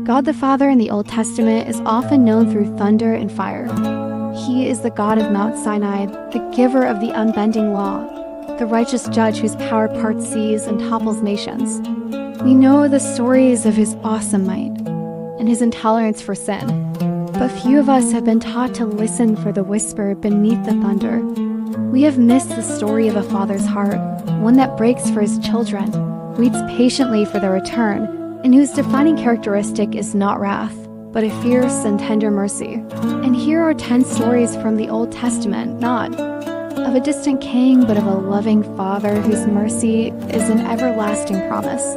God the Father in the Old Testament is often known through thunder and fire. He is the God of Mount Sinai, the giver of the unbending law, the righteous judge whose power parts seas and topples nations. We know the stories of his awesome might and his intolerance for sin, but few of us have been taught to listen for the whisper beneath the thunder. We have missed the story of a father's heart, one that breaks for his children, waits patiently for their return, and whose defining characteristic is not wrath, but a fierce and tender mercy. And here are 10 stories from the Old Testament, not of a distant king, but of a loving father whose mercy is an everlasting promise.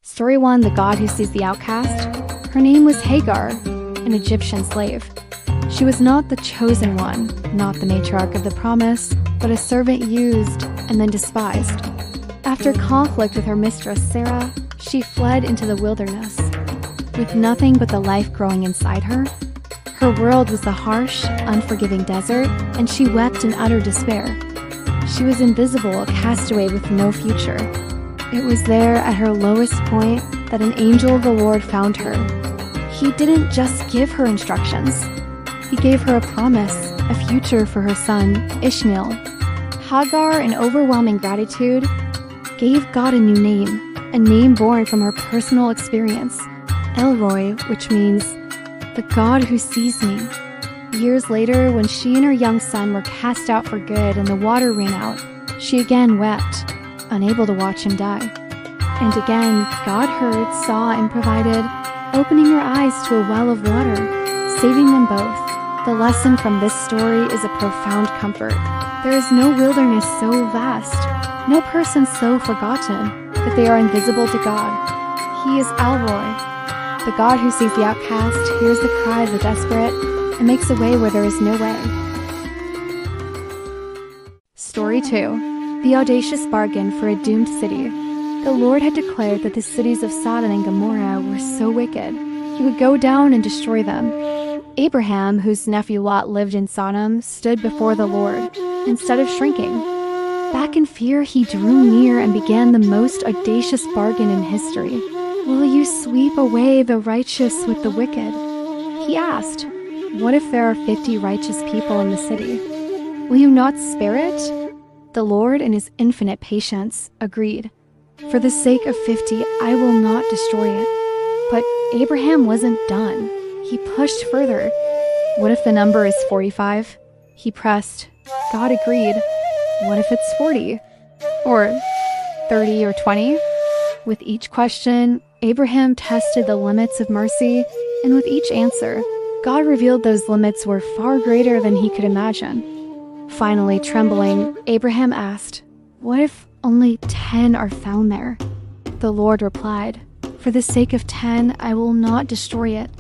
Story 1, the God who sees the outcast. Her name was Hagar, an Egyptian slave. She was not the chosen one, not the matriarch of the promise, but a servant used and then despised. After conflict with her mistress, Sarah, she fled into the wilderness. With nothing but the life growing inside her, her world was the harsh, unforgiving desert, and she wept in utter despair. She was invisible, a castaway with no future. It was there at her lowest point that an angel of the Lord found her. He didn't just give her instructions. He gave her a promise, a future for her son, Ishmael. Hagar, in overwhelming gratitude, gave God a new name, a name born from her personal experience, Elroy, which means the God who sees me. Years later, when she and her young son were cast out for good and the water ran out, she again wept, unable to watch him die. And again, God heard, saw, and provided, opening her eyes to a well of water, saving them both. The lesson from this story is a profound comfort. There is no wilderness so vast, no person so forgotten, that they are invisible to God. He is Elroy, the God who sees the outcast, hears the cry of the desperate, and makes a way where there is no way. Story 2, the audacious bargain for a doomed city. The Lord had declared that the cities of Sodom and Gomorrah were so wicked, he would go down and destroy them. Abraham, whose nephew Lot lived in Sodom, stood before the Lord. Instead of shrinking, back in fear, he drew near and began the most audacious bargain in history. Will you sweep away the righteous with the wicked? He asked, what if there are 50 righteous people in the city? Will you not spare it? The Lord, in his infinite patience, agreed. For the sake of 50, I will not destroy it. But Abraham wasn't done. He pushed further. What if the number is 45? He pressed. God agreed. What if it's 40? Or 30 or 20? With each question, Abraham tested the limits of mercy, and with each answer, God revealed those limits were far greater than he could imagine. Finally, trembling, Abraham asked, what if only 10 are found there? The Lord replied, for the sake of 10, I will not destroy it.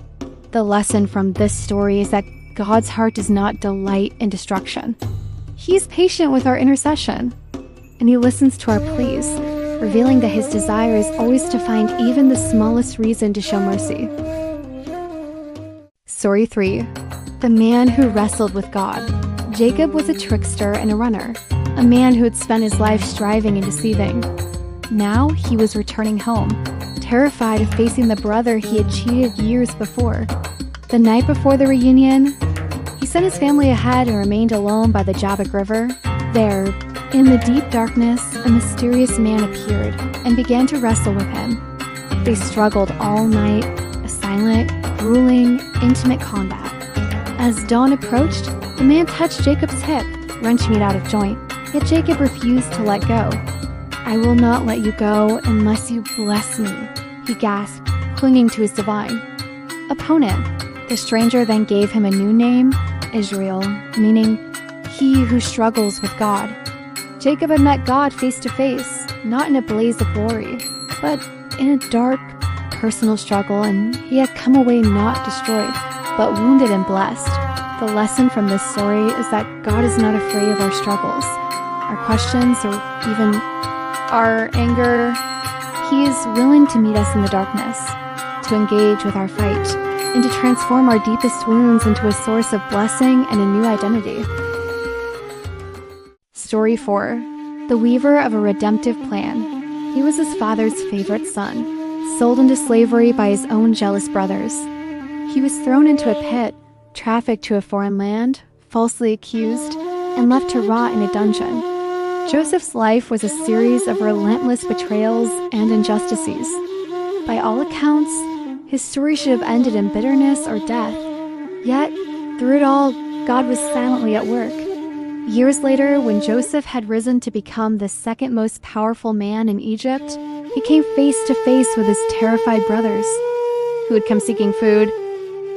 The lesson from this story is that God's heart does not delight in destruction. He is patient with our intercession, and he listens to our pleas, revealing that his desire is always to find even the smallest reason to show mercy. Story 3, the man who wrestled with God. Jacob was a trickster and a runner, a man who had spent his life striving and deceiving. Now he was returning home, terrified of facing the brother he had cheated years before. The night before the reunion, he sent his family ahead and remained alone by the Jabbok River. There, in the deep darkness, a mysterious man appeared and began to wrestle with him. They struggled all night, a silent, grueling, intimate combat. As dawn approached, the man touched Jacob's hip, wrenching it out of joint, yet Jacob refused to let go. I will not let you go unless you bless me, he gasped, clinging to his divine opponent. The stranger then gave him a new name, Israel, meaning he who struggles with God. Jacob had met God face to face, not in a blaze of glory, but in a dark, personal struggle, and he had come away not destroyed, but wounded and blessed. The lesson from this story is that God is not afraid of our struggles, our questions, or even our anger. He is willing to meet us in the darkness, to engage with our fight, and to transform our deepest wounds into a source of blessing and a new identity. Story 4, the weaver of a redemptive plan. He was his father's favorite son, sold into slavery by his own jealous brothers. He was thrown into a pit, trafficked to a foreign land, falsely accused, and left to rot in a dungeon. Joseph's life was a series of relentless betrayals and injustices. By all accounts, his story should have ended in bitterness or death. Yet, through it all, God was silently at work. Years later, when Joseph had risen to become the second most powerful man in Egypt, he came face to face with his terrified brothers, who had come seeking food.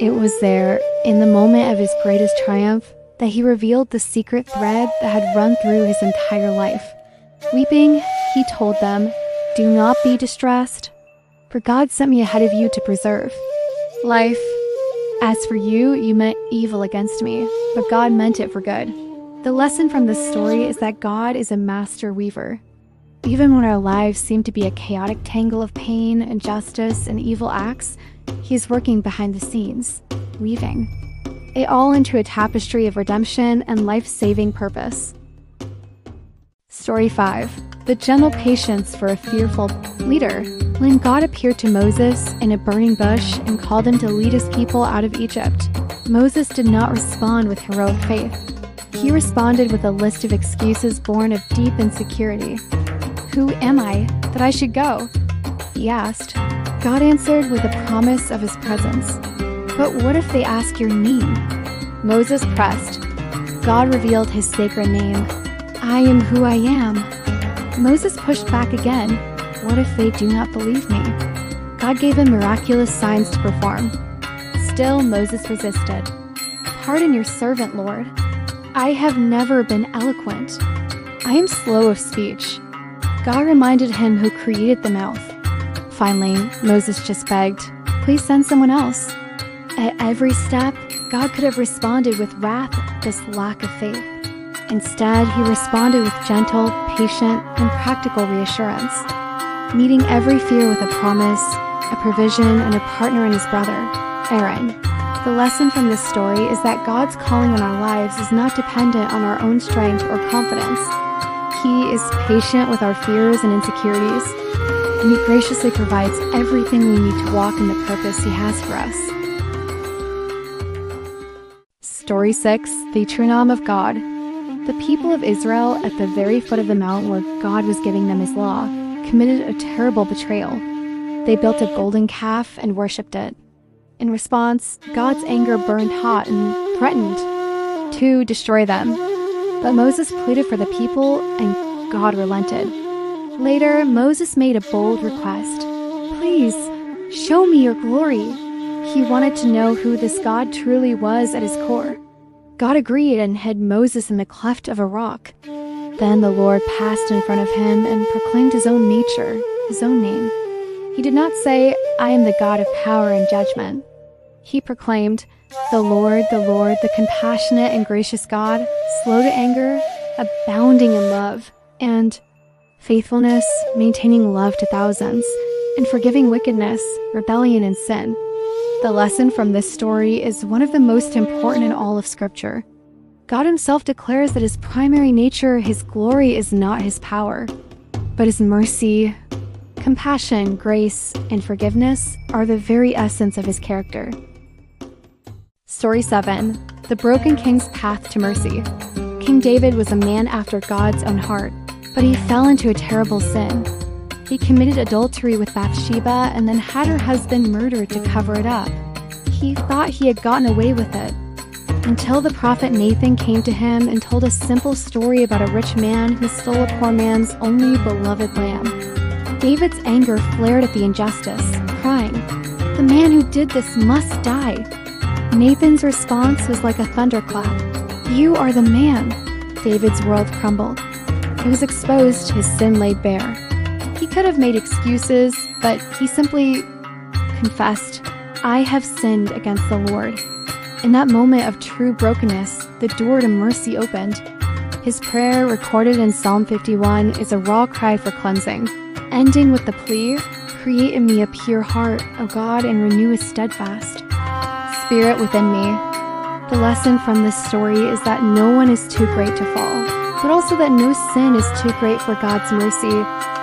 It was there, in the moment of his greatest triumph, that he revealed the secret thread that had run through his entire life. Weeping, he told them, "Do not be distressed, for God sent me ahead of you to preserve life. As for you, you meant evil against me, but God meant it for good." The lesson from this story is that God is a master weaver. Even when our lives seem to be a chaotic tangle of pain, injustice, and evil acts, He is working behind the scenes, weaving it all into a tapestry of redemption and life-saving purpose. Story 5. The gentle patience for a fearful leader. When God appeared to Moses in a burning bush and called him to lead his people out of Egypt, Moses did not respond with heroic faith. He responded with a list of excuses born of deep insecurity. "Who am I that I should go?" he asked. God answered with a promise of his presence. "But what if they ask your name?" Moses pressed. God revealed his sacred name. "I am who I am." Moses pushed back again. "What if they do not believe me?" God gave him miraculous signs to perform. Still, Moses resisted. "Pardon your servant, Lord. I have never been eloquent. I am slow of speech." God reminded him who created the mouth. Finally, Moses just begged, "Please send someone else." At every step, God could have responded with wrath at this lack of faith. Instead, he responded with gentle, patient, and practical reassurance, meeting every fear with a promise, a provision, and a partner in his brother, Aaron. The lesson from this story is that God's calling on our lives is not dependent on our own strength or confidence. He is patient with our fears and insecurities, and he graciously provides everything we need to walk in the purpose he has for us. Story 6. The Eternal Name of God. The people of Israel, at the very foot of the mountain where God was giving them his law, committed a terrible betrayal. They built a golden calf and worshipped it. In response, God's anger burned hot and threatened to destroy them. But Moses pleaded for the people, and God relented. Later, Moses made a bold request. "Please, show me your glory." He wanted to know who this God truly was at his core. God agreed and hid Moses in the cleft of a rock. Then the Lord passed in front of him and proclaimed his own nature, his own name. He did not say, "I am the God of power and judgment." He proclaimed, the Lord, the compassionate and gracious God, slow to anger, abounding in love, and faithfulness, maintaining love to thousands, and forgiving wickedness, rebellion, and sin. The lesson from this story is one of the most important in all of Scripture. God himself declares that his primary nature, his glory, is not his power, but his mercy, compassion, grace, and forgiveness are the very essence of his character. Story 7. The Broken King's Path to Mercy. King David was a man after God's own heart, but he fell into a terrible sin. He committed adultery with Bathsheba and then had her husband murdered to cover it up. He thought he had gotten away with it, until the prophet Nathan came to him and told a simple story about a rich man who stole a poor man's only beloved lamb. David's anger flared at the injustice, crying, "The man who did this must die." Nathan's response was like a thunderclap. "You are the man." David's world crumbled. It was exposed, his sin laid bare. He could have made excuses, but he simply confessed, "I have sinned against the Lord." In that moment of true brokenness, the door to mercy opened. His prayer, recorded in Psalm 51, is a raw cry for cleansing, ending with the plea, "Create in me a pure heart, O God, and renew a steadfast spirit within me." The lesson from this story is that no one is too great to fall, but also that no sin is too great for God's mercy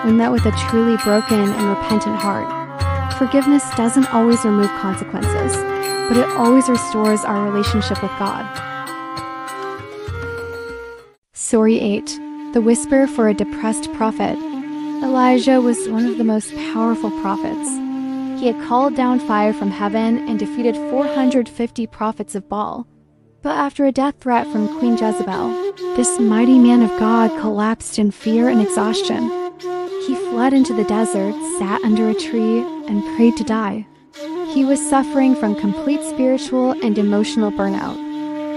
when met with a truly broken and repentant heart. Forgiveness doesn't always remove consequences, but it always restores our relationship with God. Story 8. The Whisper for a Depressed Prophet. Elijah was one of the most powerful prophets. He had called down fire from heaven and defeated 450 prophets of Baal. But after a death threat from Queen Jezebel, this mighty man of God collapsed in fear and exhaustion. He fled into the desert, sat under a tree, and prayed to die. He was suffering from complete spiritual and emotional burnout.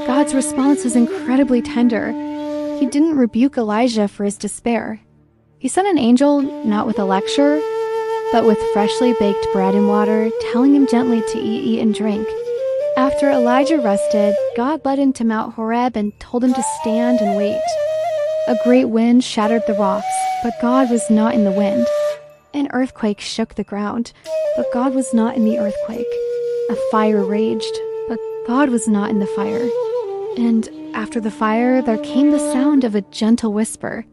God's response was incredibly tender. He didn't rebuke Elijah for his despair. He sent an angel, not with a lecture, but with freshly baked bread and water, telling him gently to eat and drink. After Elijah rested, God led him to Mount Horeb and told him to stand and wait. A great wind shattered the rocks, but God was not in the wind. An earthquake shook the ground, but God was not in the earthquake. A fire raged, but God was not in the fire. And after the fire, there came the sound of a gentle whisper.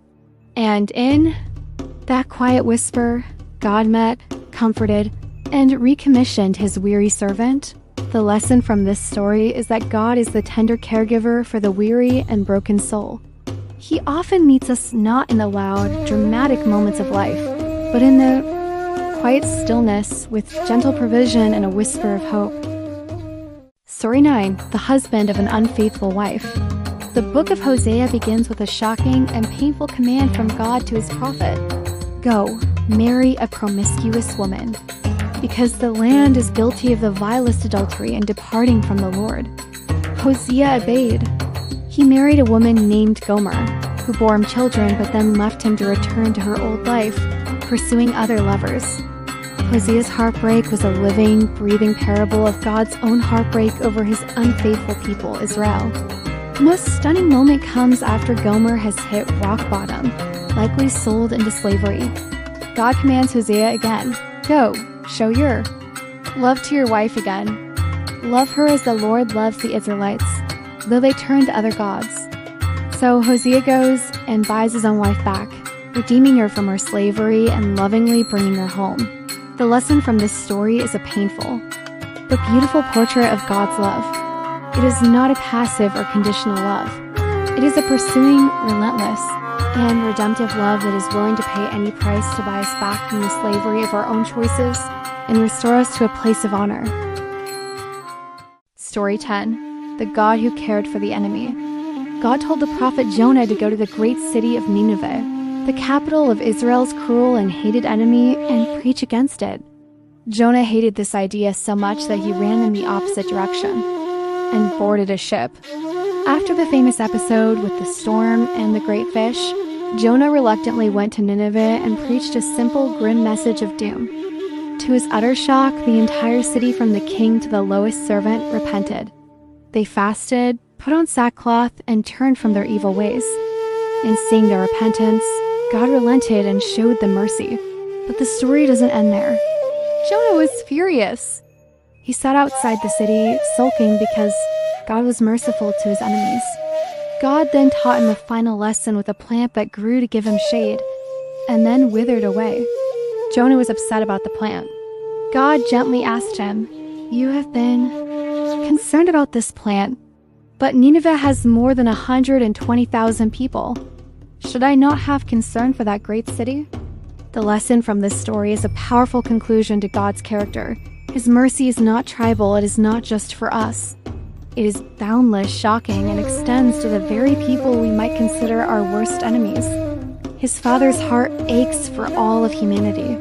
And in that quiet whisper, God met, comforted, and recommissioned his weary servant. The lesson from this story is that God is the tender caregiver for the weary and broken soul. He often meets us not in the loud, dramatic moments of life, but in the quiet stillness with gentle provision and a whisper of hope. Story 9. The Husband of an Unfaithful Wife. The book of Hosea begins with a shocking and painful command from God to his prophet. Go, marry a promiscuous woman, because the land is guilty of the vilest adultery and departing from the Lord. Hosea obeyed. He married a woman named Gomer, who bore him children but then left him to return to her old life, pursuing other lovers. Hosea's heartbreak was a living, breathing parable of God's own heartbreak over his unfaithful people, Israel. The most stunning moment comes after Gomer has hit rock bottom, likely sold into slavery. God commands Hosea again, go, show your love to your wife again. Love her as the Lord loves the Israelites, though they turn to other gods. So Hosea goes and buys his own wife back, redeeming her from her slavery and lovingly bringing her home. The lesson from this story is a painful, but beautiful portrait of God's love. It is not a passive or conditional love. It is a pursuing, relentless, and redemptive love that is willing to pay any price to buy us back from the slavery of our own choices and restore us to a place of honor. Story 10. The God who cared for the enemy. God told the prophet Jonah to go to the great city of Nineveh, the capital of Israel's cruel and hated enemy, and preach against it. Jonah hated this idea so much that he ran in the opposite direction and boarded a ship. After the famous episode with the storm and the great fish, Jonah reluctantly went to Nineveh and preached a simple, grim message of doom. To his utter shock, the entire city from the king to the lowest servant repented. They fasted, put on sackcloth, and turned from their evil ways. In seeing their repentance, God relented and showed them mercy. But the story doesn't end there. Jonah was furious. He sat outside the city, sulking because God was merciful to his enemies. God then taught him a final lesson with a plant that grew to give him shade, and then withered away. Jonah was upset about the plant. God gently asked him, "You have been concerned about this plant, but Nineveh has more than 120,000 people. Should I not have concern for that great city?" The lesson from this story is a powerful conclusion to God's character. His mercy is not tribal, it is not just for us. It is boundless, shocking, and extends to the very people we might consider our worst enemies. His Father's heart aches for all of humanity.